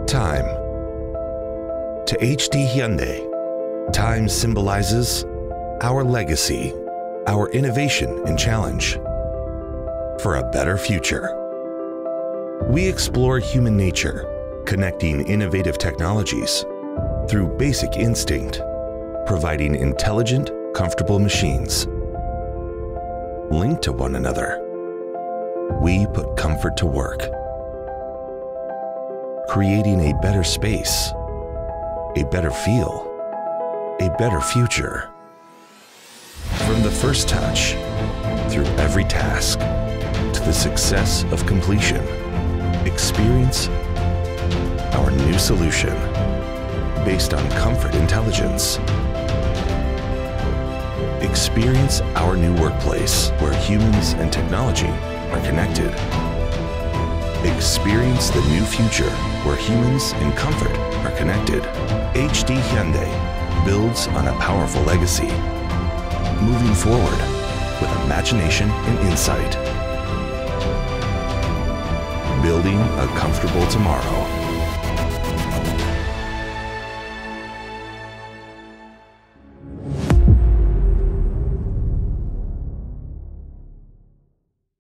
Time. To HD Hyundai, time symbolizes our legacy, our innovation and challenge for a better future. We explore human nature, connecting innovative technologies through basic instinct, providing intelligent, comfortable machines linked to one another. We put comfort to work, creating a better space, a better feel, a better future. From the first touch, through every task, to the success of completion, experience our new solution based on comfort intelligence. Experience our new workplace where humans and technology are connected. Experience the new future where humans and comfort are connected. HD Hyundai builds on a powerful legacy, moving forward with imagination and insight, building a comfortable tomorrow.